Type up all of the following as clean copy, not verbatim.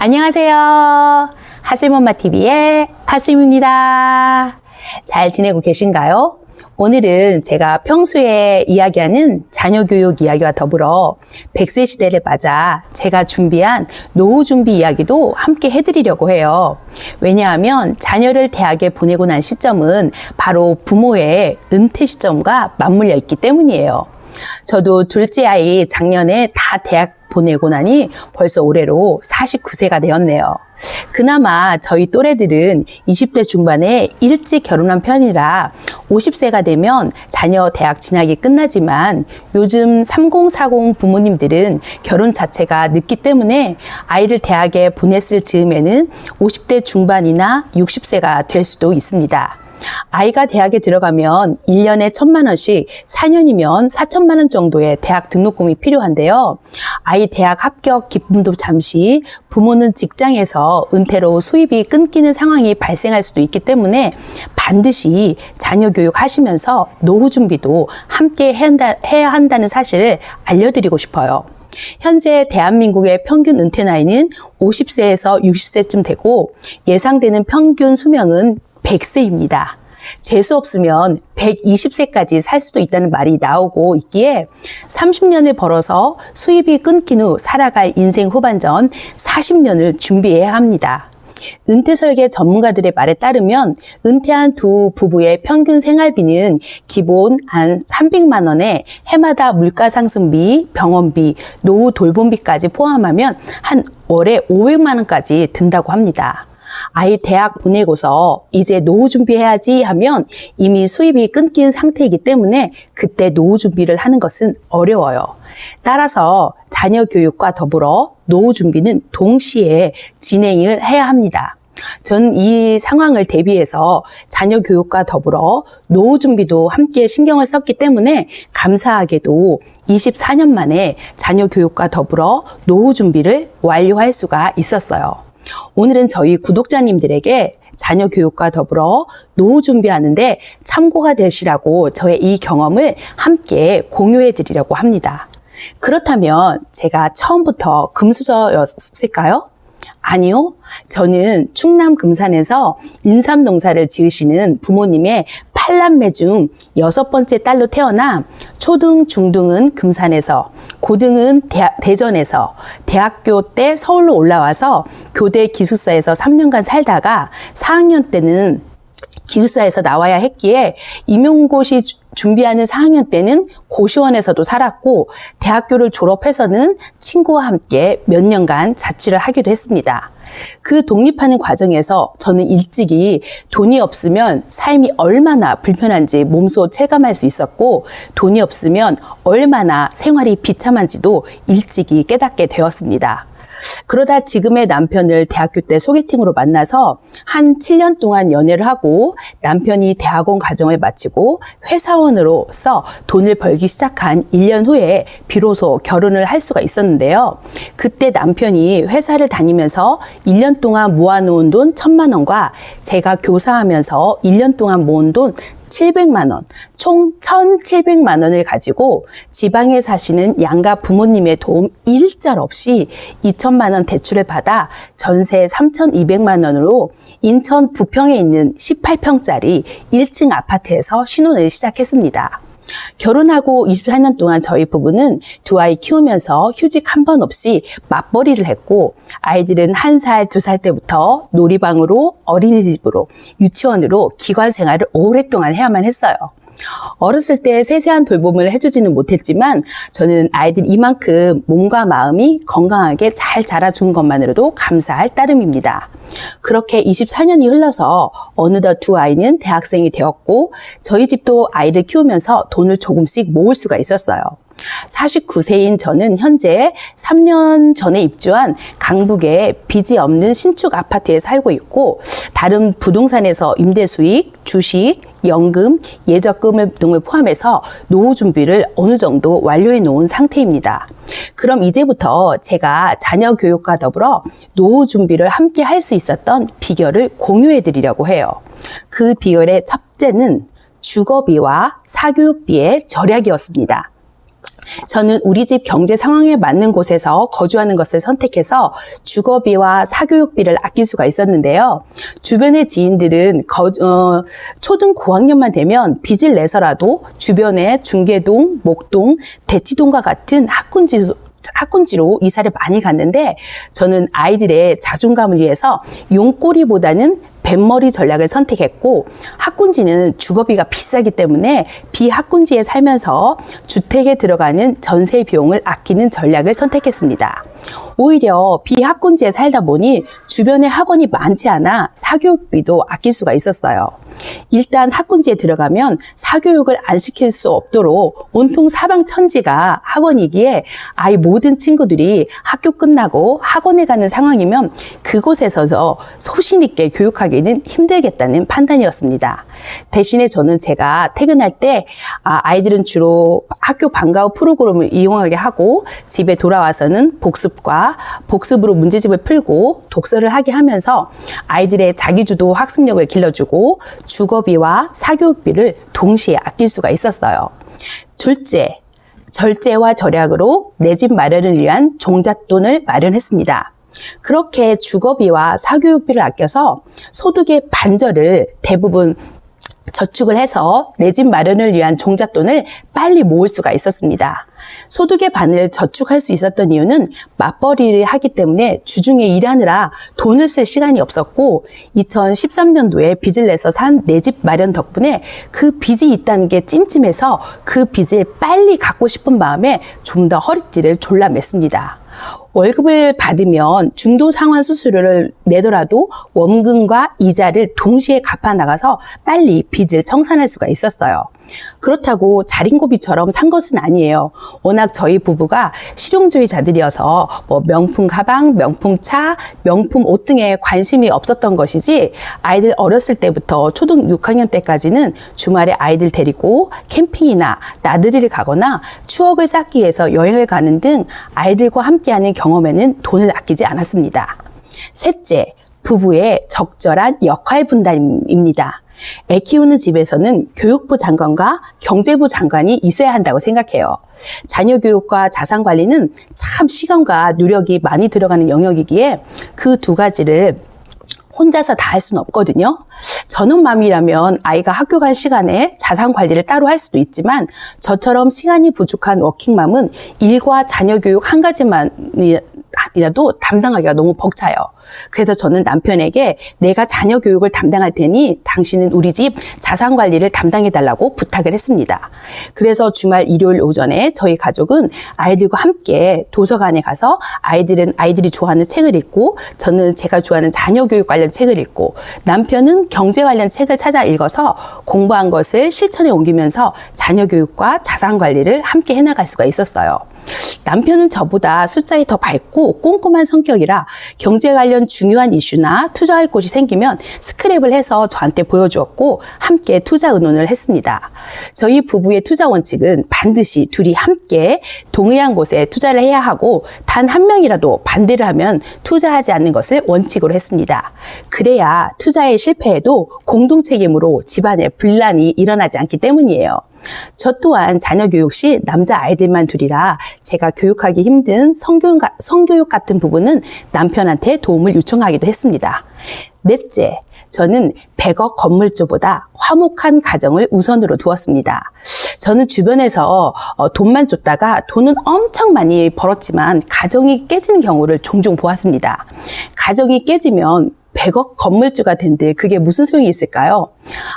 안녕하세요. 하슬엄마TV의 하슬입니다. 잘 지내고 계신가요? 오늘은 제가 평소에 이야기하는 자녀교육 이야기와 더불어 100세 시대를 맞아 제가 준비한 노후 준비 이야기도 함께 해드리려고 해요. 왜냐하면 자녀를 대학에 보내고 난 시점은 바로 부모의 은퇴 시점과 맞물려 있기 때문이에요. 저도 둘째 아이 작년에 다 대학 보내고 나니 벌써 올해로 49세가 되었네요. 그나마 저희 또래들은 20대 중반에 일찍 결혼한 편이라 50세가 되면 자녀 대학 진학이 끝나지만 요즘 3040 부모님들은 결혼 자체가 늦기 때문에 아이를 대학에 보냈을 즈음에는 50대 중반이나 60세가 될 수도 있습니다. 아이가 대학에 들어가면 1년에 1,000만 원씩 4년이면 4천만 원 정도의 대학 등록금이 필요한데요. 아이 대학 합격 기쁨도 잠시 부모는 직장에서 은퇴로 수입이 끊기는 상황이 발생할 수도 있기 때문에 반드시 자녀 교육 하시면서 노후 준비도 함께 해야 한다는 사실을 알려드리고 싶어요. 현재 대한민국의 평균 은퇴 나이는 50세에서 60세쯤 되고 예상되는 평균 수명은 100세입니다. 재수 없으면 120세까지 살 수도 있다는 말이 나오고 있기에 30년을 벌어서 수입이 끊긴 후 살아갈 인생 후반전 40년을 준비해야 합니다. 은퇴 설계 전문가들의 말에 따르면 은퇴한 두 부부의 평균 생활비는 기본 한 300만 원에 해마다 물가 상승비, 병원비, 노후 돌봄비까지 포함하면 한 월에 500만 원까지 든다고 합니다. 아이 대학 보내고서 이제 노후 준비해야지 하면 이미 수입이 끊긴 상태이기 때문에 그때 노후 준비를 하는 것은 어려워요. 따라서 자녀 교육과 더불어 노후 준비는 동시에 진행을 해야 합니다. 저는 이 상황을 대비해서 자녀 교육과 더불어 노후 준비도 함께 신경을 썼기 때문에 감사하게도 24년 만에 자녀 교육과 더불어 노후 준비를 완료할 수가 있었어요. 오늘은 저희 구독자님들에게 자녀 교육과 더불어 노후 준비하는데 참고가 되시라고 저의 이 경험을 함께 공유해 드리려고 합니다. 그렇다면 제가 처음부터 금수저였을까요? 아니요. 저는 충남 금산에서 인삼 농사를 지으시는 부모님의 8남매 중 6번째 딸로 태어나 초등, 중등은 금산에서, 고등은 대전에서, 대학교 때 서울로 올라와서 교대 기숙사에서 3년간 살다가 4학년 때는 기숙사에서 나와야 했기에 임용고시 준비하는 4학년 때는 고시원에서도 살았고 대학교를 졸업해서는 친구와 함께 몇 년간 자취를 하기도 했습니다. 그 독립하는 과정에서 저는 일찍이 돈이 없으면 삶이 얼마나 불편한지 몸소 체감할 수 있었고 돈이 없으면 얼마나 생활이 비참한지도 일찍이 깨닫게 되었습니다. 그러다 지금의 남편을 대학교 때 소개팅으로 만나서 한 7년 동안 연애를 하고 남편이 대학원 과정을 마치고 회사원으로서 돈을 벌기 시작한 1년 후에 비로소 결혼을 할 수가 있었는데요. 그때 남편이 회사를 다니면서 1년 동안 모아놓은 돈 1,000만 원과 제가 교사하면서 1년 동안 모은 돈 700만 원, 총 1,700만 원을 가지고 지방에 사시는 양가 부모님의 도움 일절 없이 2천만 원 대출을 받아 전세 3,200만 원으로 인천 부평에 있는 18평짜리 1층 아파트에서 신혼을 시작했습니다. 결혼하고 24년 동안 저희 부부는 두 아이 키우면서 휴직 한 번 없이 맞벌이를 했고 아이들은 1살, 2살 때부터 놀이방으로 어린이집으로 유치원으로 기관 생활을 오랫동안 해야만 했어요. 어렸을 때 세세한 돌봄을 해주지는 못했지만 저는 아이들 이만큼 몸과 마음이 건강하게 잘 자라준 것만으로도 감사할 따름입니다. 그렇게 24년이 흘러서 어느덧 두 아이는 대학생이 되었고 저희 집도 아이를 키우면서 돈을 조금씩 모을 수가 있었어요. 49세인 저는 현재 3년 전에 입주한 강북의 빚이 없는 신축 아파트에 살고 있고 다른 부동산에서 임대 수익, 주식, 연금, 예적금 등을 포함해서 노후 준비를 어느 정도 완료해 놓은 상태입니다. 그럼 이제부터 제가 자녀 교육과 더불어 노후 준비를 함께 할 수 있었던 비결을 공유해 드리려고 해요. 그 비결의 첫째는 주거비와 사교육비의 절약이었습니다. 저는 우리 집 경제 상황에 맞는 곳에서 거주하는 것을 선택해서 주거비와 사교육비를 아낄 수가 있었는데요. 주변의 지인들은 초등 고학년만 되면 빚을 내서라도 주변의 중계동, 목동, 대치동과 같은 학군지로 이사를 많이 갔는데 저는 아이들의 자존감을 위해서 용꼬리보다는 뱃머리 전략을 선택했고 학군지는 주거비가 비싸기 때문에 비학군지에 살면서 주택에 들어가는 전세 비용을 아끼는 전략을 선택했습니다. 오히려 비학군지에 살다 보니 주변에 학원이 많지 않아 사교육비도 아낄 수가 있었어요. 일단 학군지에 들어가면 사교육을 안 시킬 수 없도록 온통 사방천지가 학원이기에 아이 모든 친구들이 학교 끝나고 학원에 가는 상황이면 그곳에서 소신 있게 교육하기는 힘들겠다는 판단이었습니다. 대신에 저는 제가 퇴근할 때 아이들은 주로 학교 방과 후 프로그램을 이용하게 하고 집에 돌아와서는 복습으로 문제집을 풀고 독서를 하게 하면서 아이들의 자기주도 학습력을 길러주고 주거비와 사교육비를 동시에 아낄 수가 있었어요. 둘째, 절제와 절약으로 내 집 마련을 위한 종잣돈을 마련했습니다. 그렇게 주거비와 사교육비를 아껴서 소득의 반절을 대부분 저축을 해서 내 집 마련을 위한 종잣돈을 빨리 모을 수가 있었습니다. 소득의 반을 저축할 수 있었던 이유는 맞벌이를 하기 때문에 주중에 일하느라 돈을 쓸 시간이 없었고 2013년도에 빚을 내서 산 내 집 마련 덕분에 그 빚이 있다는 게 찜찜해서 그 빚을 빨리 갚고 싶은 마음에 좀 더 허리띠를 졸라맸습니다. 월급을 받으면 중도 상환 수수료를 내더라도 원금과 이자를 동시에 갚아 나가서 빨리 빚을 청산할 수가 있었어요. 그렇다고 자린고비처럼 산 것은 아니에요. 워낙 저희 부부가 실용주의자들이어서 명품 가방, 명품 차, 명품 옷 등에 관심이 없었던 것이지 아이들 어렸을 때부터 초등 6학년 때까지는 주말에 아이들 데리고 캠핑이나 나들이를 가거나 추억을 쌓기 위해서 여행을 가는 등 아이들과 함께하는 경험에는 돈을 아끼지 않았습니다. 셋째, 부부의 적절한 역할 분담입니다. 애 키우는 집에서는 교육부 장관과 경제부 장관이 있어야 한다고 생각해요. 자녀 교육과 자산 관리는 참 시간과 노력이 많이 들어가는 영역이기에 그 두 가지를 혼자서 다 할 수는 없거든요. 저는 맘이라면 아이가 학교 갈 시간에 자산 관리를 따로 할 수도 있지만 저처럼 시간이 부족한 워킹맘은 일과 자녀 교육 한 가지만이라도 담당하기가 너무 벅차요. 그래서 저는 남편에게 내가 자녀 교육을 담당할 테니 당신은 우리 집 자산 관리를 담당해달라고 부탁을 했습니다. 그래서 주말 일요일 오전에 저희 가족은 아이들과 함께 도서관에 가서 아이들이 좋아하는 책을 읽고 저는 제가 좋아하는 자녀 교육 관련 책을 읽고 남편은 경제 관련 책을 찾아 읽어서 공부한 것을 실천에 옮기면서 자녀 교육과 자산 관리를 함께 해나갈 수가 있었어요. 남편은 저보다 숫자에 더 밝고 꼼꼼한 성격이라 경제 관련 중요한 이슈나 투자할 곳이 생기면 스크랩을 해서 저한테 보여주었고 함께 투자 의논을 했습니다. 저희 부부의 투자 원칙은 반드시 둘이 함께 동의한 곳에 투자를 해야 하고 단 한 명이라도 반대를 하면 투자하지 않는 것을 원칙으로 했습니다. 그래야 투자에 실패해도 공동 책임으로 집안에 분란이 일어나지 않기 때문이에요. 저 또한 자녀 교육 시 남자 아이들만 둘이라 제가 교육하기 힘든 성교육 같은 부분은 남편한테 도움을 요청하기도 했습니다. 넷째, 저는 100억 건물주보다 화목한 가정을 우선으로 두었습니다. 저는 주변에서 돈만 줬다가 돈은 엄청 많이 벌었지만 가정이 깨지는 경우를 종종 보았습니다. 가정이 깨지면 100억 건물주가 된들 그게 무슨 소용이 있을까요?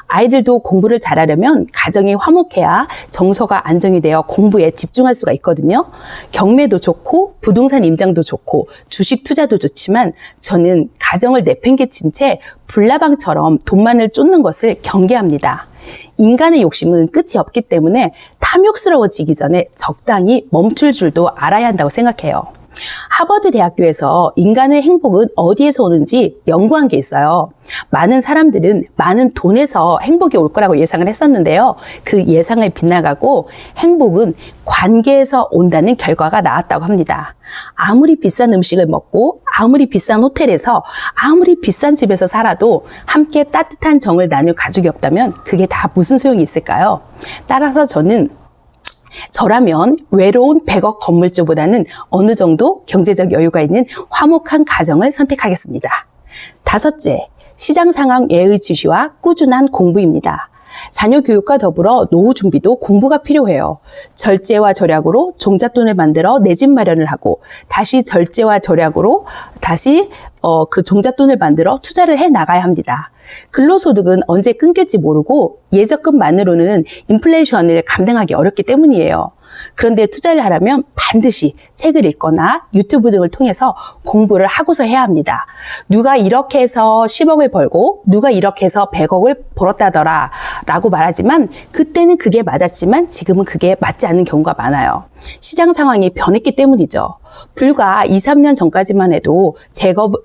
아이들도 공부를 잘하려면 가정이 화목해야 정서가 안정이 되어 공부에 집중할 수가 있거든요. 경매도 좋고 부동산 임장도 좋고 주식 투자도 좋지만 저는 가정을 내팽개친 채 불나방처럼 돈만을 쫓는 것을 경계합니다. 인간의 욕심은 끝이 없기 때문에 탐욕스러워지기 전에 적당히 멈출 줄도 알아야 한다고 생각해요. 하버드 대학교에서 인간의 행복은 어디에서 오는지 연구한 게 있어요. 많은 사람들은 많은 돈에서 행복이 올 거라고 예상을 했었는데요. 그 예상을 빗나가고 행복은 관계에서 온다는 결과가 나왔다고 합니다. 아무리 비싼 음식을 먹고 아무리 비싼 호텔에서 아무리 비싼 집에서 살아도 함께 따뜻한 정을 나눌 가족이 없다면 그게 다 무슨 소용이 있을까요? 따라서 저는 저라면 외로운 100억 건물주보다는 어느 정도 경제적 여유가 있는 화목한 가정을 선택하겠습니다. 다섯째, 시장 상황 예의주시와 꾸준한 공부입니다. 자녀 교육과 더불어 노후 준비도 공부가 필요해요. 절제와 절약으로 종잣돈을 만들어 내 집 마련을 하고 다시 절제와 절약으로 다시 그 종잣돈을 만들어 투자를 해 나가야 합니다. 근로소득은 언제 끊길지 모르고 예적금만으로는 인플레이션을 감당하기 어렵기 때문이에요. 그런데 투자를 하려면 반드시 책을 읽거나 유튜브 등을 통해서 공부를 하고서 해야 합니다. 누가 이렇게 해서 10억을 벌고 누가 이렇게 해서 100억을 벌었다더라 라고 말하지만 그때는 그게 맞았지만 지금은 그게 맞지 않는 경우가 많아요. 시장 상황이 변했기 때문이죠. 불과 2, 3년 전까지만 해도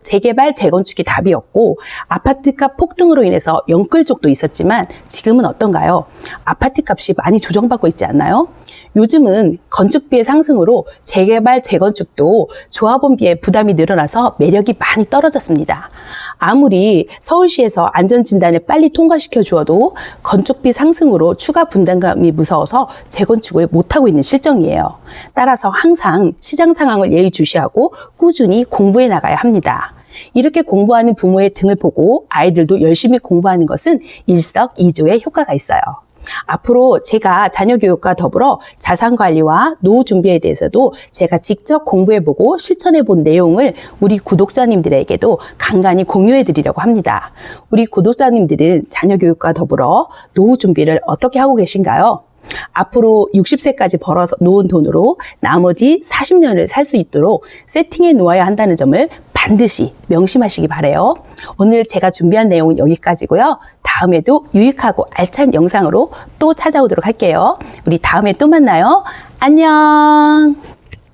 재개발, 재건축이 답이었고 아파트값 폭등으로 인해서 영끌족도 있었지만 지금은 어떤가요? 아파트 값이 많이 조정받고 있지 않나요? 요즘은 건축비의 상승으로 재개발, 재건축도 조합원비의 부담이 늘어나서 매력이 많이 떨어졌습니다. 아무리 서울시에서 안전진단을 빨리 통과시켜 주어도 건축비 상승으로 추가 분담감이 무서워서 재건축을 못하고 있는 실정이에요. 따라서 항상 시장 상황을 예의주시하고 꾸준히 공부해 나가야 합니다. 이렇게 공부하는 부모의 등을 보고 아이들도 열심히 공부하는 것은 일석이조의 효과가 있어요. 앞으로 제가 자녀 교육과 더불어 자산관리와 노후 준비에 대해서도 제가 직접 공부해보고 실천해본 내용을 우리 구독자님들에게도 간간히 공유해드리려고 합니다. 우리 구독자님들은 자녀 교육과 더불어 노후 준비를 어떻게 하고 계신가요? 앞으로 60세까지 벌어서 놓은 돈으로 나머지 40년을 살 수 있도록 세팅해 놓아야 한다는 점을 반드시 명심하시기 바라요. 오늘 제가 준비한 내용은 여기까지고요. 다음에도 유익하고 알찬 영상으로 또 찾아오도록 할게요. 우리 다음에 또 만나요. 안녕.